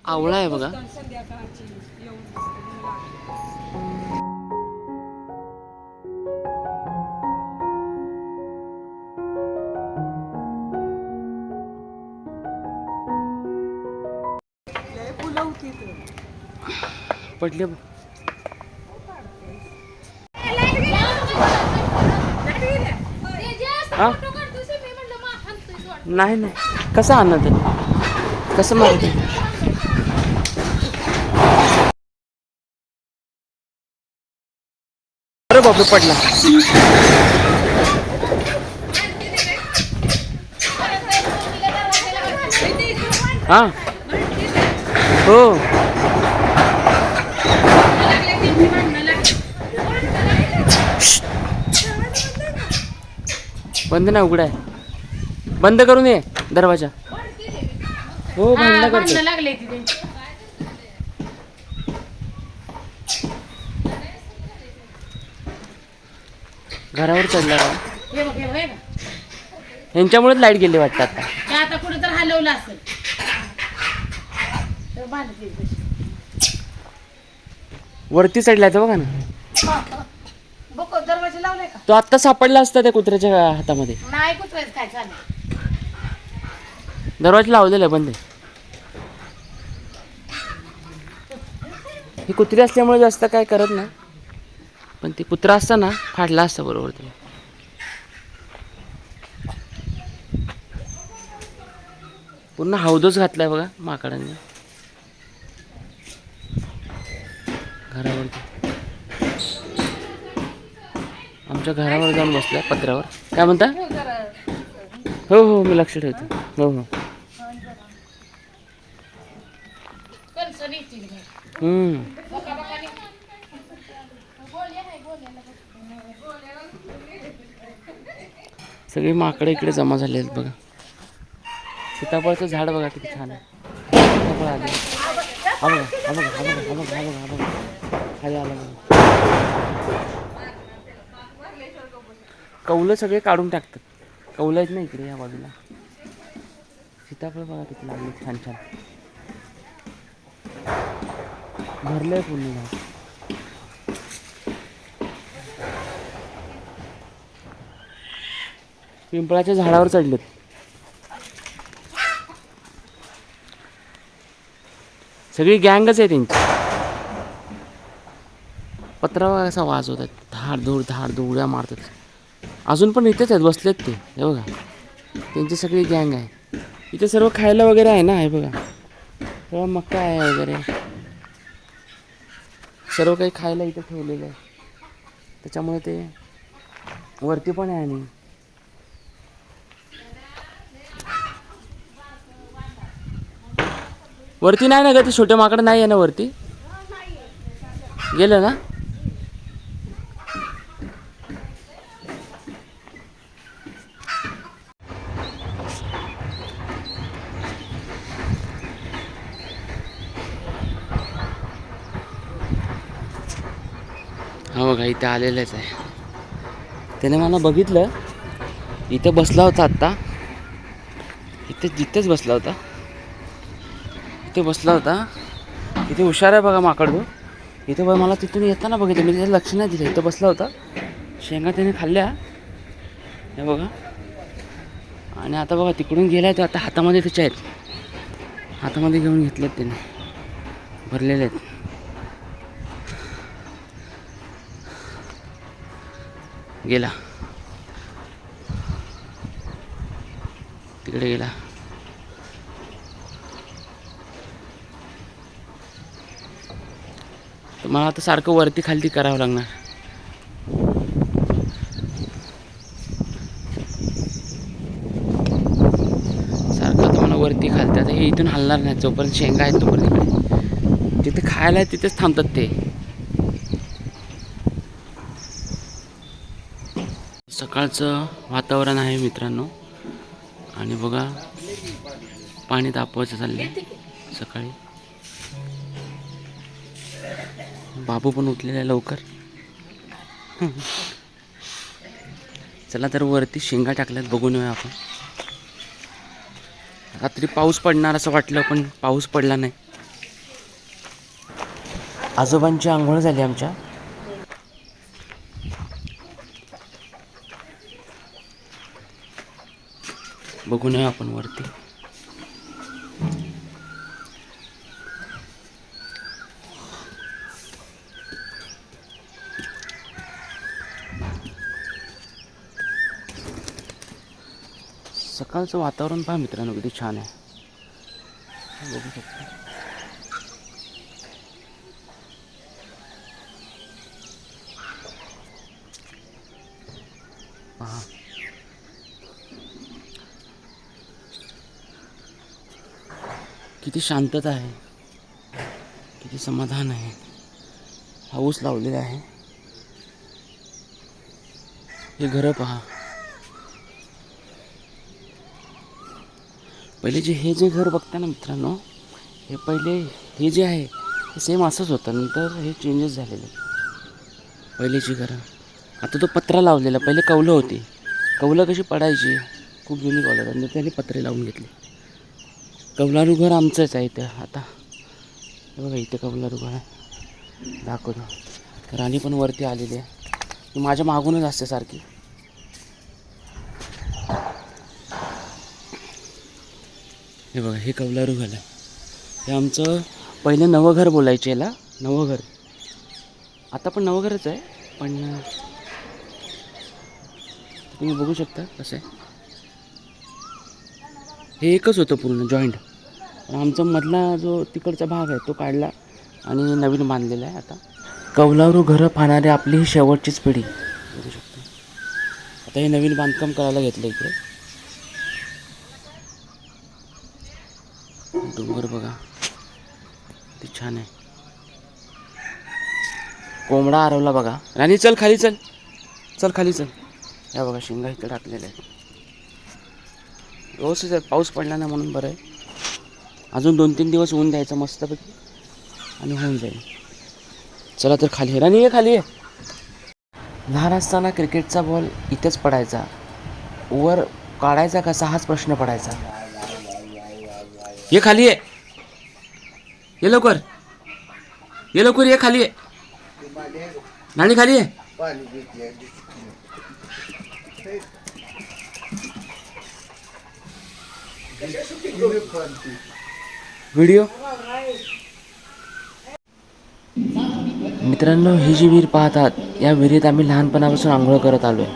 आवळा आहे बघा. पडले हा? नाही नाही कसं आणत कसं माहिती. अरे बापरे पडला. हा हो बंद नाही उघडा आहे. बंद करून ये दरवाजा. हो भांडण करते. घरावर चढला का? यांच्यामुळेच लाईट गेली वाटतं आता. आता कुठे तर हलवलं असेल. वरती चढलायचं बघा ना. दरवाजा लावलाय का? तो आत्ता सापडला असता त्या कुत्र्याच्या हातामध्ये. नाही कुत्र्याच काय चाललंय. दरवाजा लावलेला आहे बंद. ही कुत्री असल्यामुळे जास्त काय करत नाही, पण ती कुत्रा असता ना फाडला असता बरोबर. ते पूर्ण हौदच घातलाय बघा माकडांनी घरावरती. आमच्या घरावर जाऊन बसलाय पत्र्यावर. काय म्हणता? हो हो मी लक्ष ठेवतो. हो हो सगळी माकडे इकडे जमा झाले आहेत बघा. सीताफळचं झाड बघा किती छान आहे. सीताफळ आले. हा बघा हा बघा हा बघा हा बघा हा बघा खाली आलं बघा. कौलं सगळे काढून टाकतात. कौलं आहेत ना इकडे या बाजूला. सीताफळ बघा किती लागले छान छान. भरलंय पूर्ण झाड. पिंपळाच्या झाडावर चढलेत. सगळी गँगच आहे त्यांची. पत्रावा असा वाज होतात. धाड धूड उड्या मारतात. अजून पण इथेच आहेत बसलेत ते. हे बघा त्यांची सगळी गँग आहे. इथे सर्व खायला वगैरे आहे ना. हे बघा सर्व मका आहे वगैरे सर्व काही खायला इथे ठेवलेलं आहे. त्याच्यामुळे ते वरती पण आहे. आणि वरती नाही ना का ते छोटे माकड नाही आहे ना वरती. गेलं ना. हा बघा इथे आलेलंच आहे. त्याने मला बघितलं. इथे बसला होता आत्ता. जिथेच बसला होता. इथे बसला होता. इथे हुशार आहे बघा माकड तो. इथे बघा मला तिथून येताना बघितलं. मी त्याचं लक्ष नाही दिलं. इथं बसला होता. शेंगा त्याने खाल्ल्या. हे बघा. आणि आता बघा तिकडून गेलाय तो. आता हातामध्ये त्याच्या आहेत. हातामध्ये घेऊन घेतलेत त्याने. भरलेले आहेत. गेला तिकडे गेला. तर मला आता सारखं वरती खालती करावं लागणार. सारखं आता मला वरती खालती. आता हे इथून हलणार नाही जोपर्यंत शेंगा आहेत तोपर्यंत. इकडे जिथे खायला आहे तिथेच थांबतात ते. सकाळचं वातावरण आहे मित्रांनो. आणि बघा पाणी तापवायचं चाललंय सकाळी. बाबू पण उठलेला आहे लवकर. चला तर वरती शेंगा टाकल्यात बघून येऊया आपण. रात्री पाऊस पडणार असं वाटलं पण पाऊस पडला नाही. आजोबांची आंघोळ झाली आमच्या. बघू नये आपण वरती. सकाळचं वातावरण पहा मित्रांनो किती छान आहे. बघू शकता. पहा किती शांतता आहे, किती समाधान आहे. हाऊस लावलेला आहे. हे घरं पहा. पहिले हे जे घर बघता ना मित्रांनो, हे पहिले हे जे आहे हे सेम असंच होतं. नंतर हे चेंजेस झालेले पहिलेची घरं. आता तो पत्रा लावलेला. पहिले कौलं होती. कौलं कशी पडायची, खूप जुनी कौलं. नंतर त्यांनी पत्रे लावून घेतले. कौलारू घर आमचंच आहे इथं. आता हे बघा इथे कौलारू घर आहे, दाखवतो. राणी पण वरती आलेली आहे. ती माझ्या मागूनच असते सारखी. हे बघा हे कौलारू घर आहे. हे आमचं पहिलं नवं घर बोलायचे याला, नवं घर. आता पण नवं घरच आहे, पण तुम्ही बघू शकता कसं आहे. हे एकच होतं पूर्ण जॉईंट. आमचा मधला जो तिकडचा भाग आहे तो काढला आणि नवीन बांधलेला आहे. आता कौलारू घरं पाहणारी आपली ही शेवटचीच पिढी बघू शकतो. आता हे नवीन बांधकाम करायला घेतलं इकडे. डोंगर बघा किती छान आहे. कोंबडा आरवला बघा. राणी चल खाली, चल चल खाली चल. या बघा शिंगा इकडे टाकलेल्या आहेत. व्यवस्थित आहे, पाऊस पडला ना म्हणून बरं आहे. अजून 2-3 दिवस ऊन द्यायचं मस्तपैकी आणि होऊन जाईल. चला तर खाली. राणी ये खाली ये. लहान असताना क्रिकेटचा बॉल इथेच पडायचा. वर काढायचा कसा हाच प्रश्न पडायचा. ये खाली ये, ये लवकर, ये लवकर, ये खाली ये. नाणी खाली ये. व्हिडिओ. मित्रांनो ही जी विहीर पाहतात, या विहिरीत आम्ही लहानपणापासून आंघोळ करत आलोय.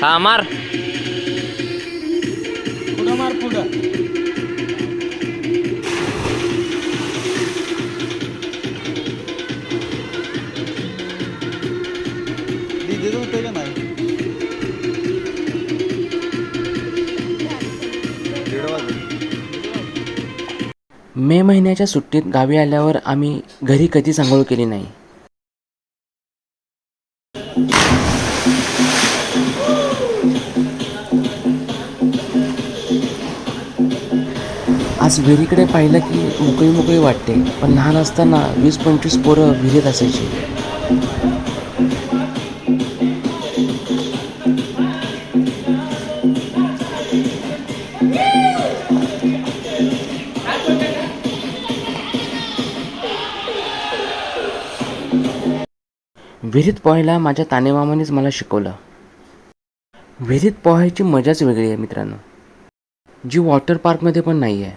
हा मार. पुढं मार पुढं. मे महिन्याच्या सुट्टीत गावी आल्यावर आम्ही घरी कधीच आंघोळ केली नाही. आज विहिरीकडे पाहिलं की मोकळी मोकळी वाटते, पण लहान असताना 20-25 पोरं विहिरीत असायची. विहिरीत पोहायला माझ्या तानेमामानेच मला शिकवलं. विहिरीत पोहायची मजाच वेगळी आहे मित्रांनो, जी वॉटर पार्कमध्ये पण नाही आहे.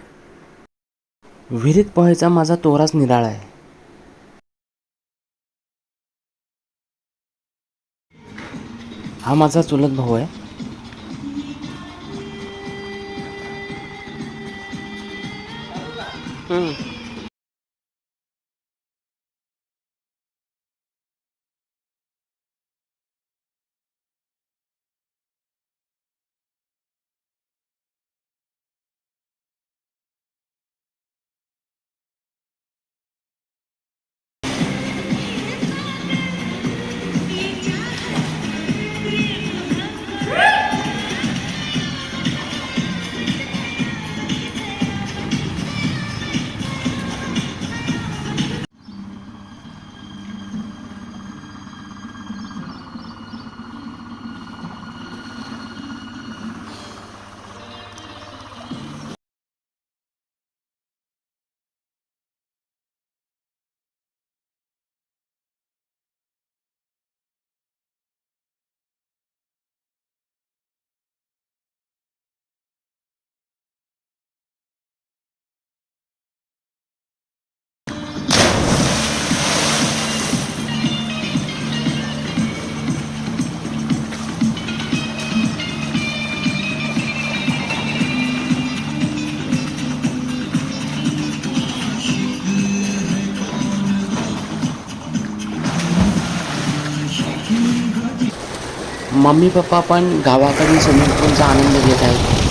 विहिरीत पोहायचा माझा तोराच निराळा आहे. हा माझा चुलत भाऊ आहे. मम्मी पप्पा पण गावाकडील स्विमिंग पूलचा आनंद घेत आहेत.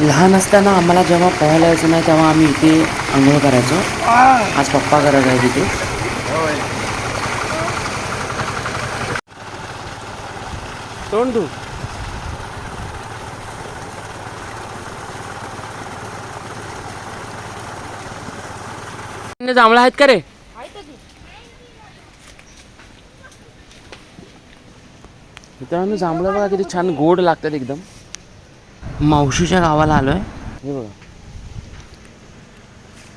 लहान असताना आम्हाला जेव्हा पोहायला यायचं नाही तेव्हा आम्ही इथे आंघोळ करायचो. आज पप्पा करत आहे तिथे. तोंड धू. जांभळं आहेत का रे? मित्रांनो जांभळं बघा किती छान गोड लागतात एकदम. मावशीच्या गावाला आलोय. हे बघा,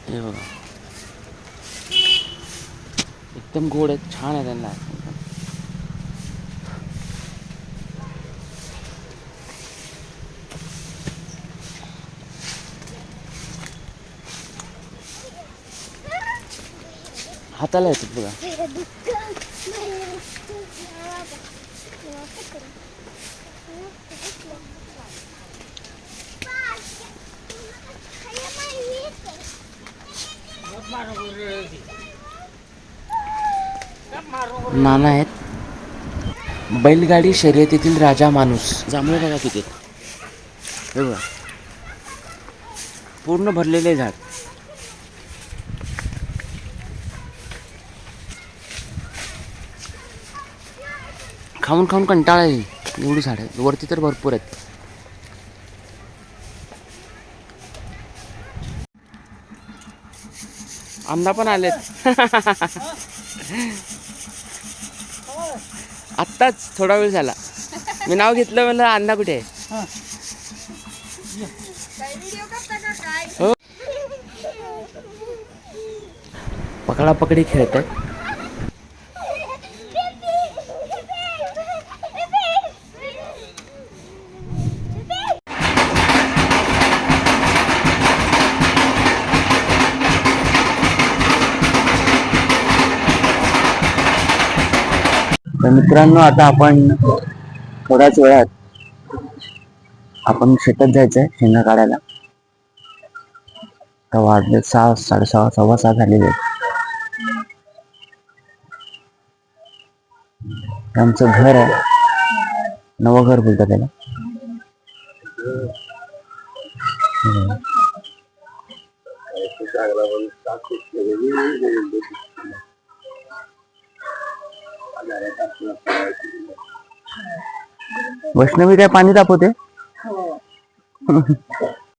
हे बघा एकदम गोड आहेत, छान आहे त्यांना. हाताला येतात बघा. नाना आहेत. बैलगाडी शर्यतीतील राजा माणूस. जांभळे बघा किती. हे बघा पूर्ण भरलेले झाड. खाऊन खाऊन कंटाळा आहे. एवढी झाड आहेत वरती तर भरपूर आहेत. आंबा पण आलेत. आत्ताच थोडा वेळ झाला. मी नाव घेतलं म्हणलं अण्णा कुठे आहे. हो. पकडापकडी खेळत आहेत. तर मित्रांनो आता आपण थोड्याच वेळात आपण शेतात जायचं आहे शेंगा काढायला. तर वाजले 6, 6:30, 6:15 झालेले आहेत. आमचं घर आहे, नवं घर बोलतात त्याला. वैष्णवी काय पाणी तापवते.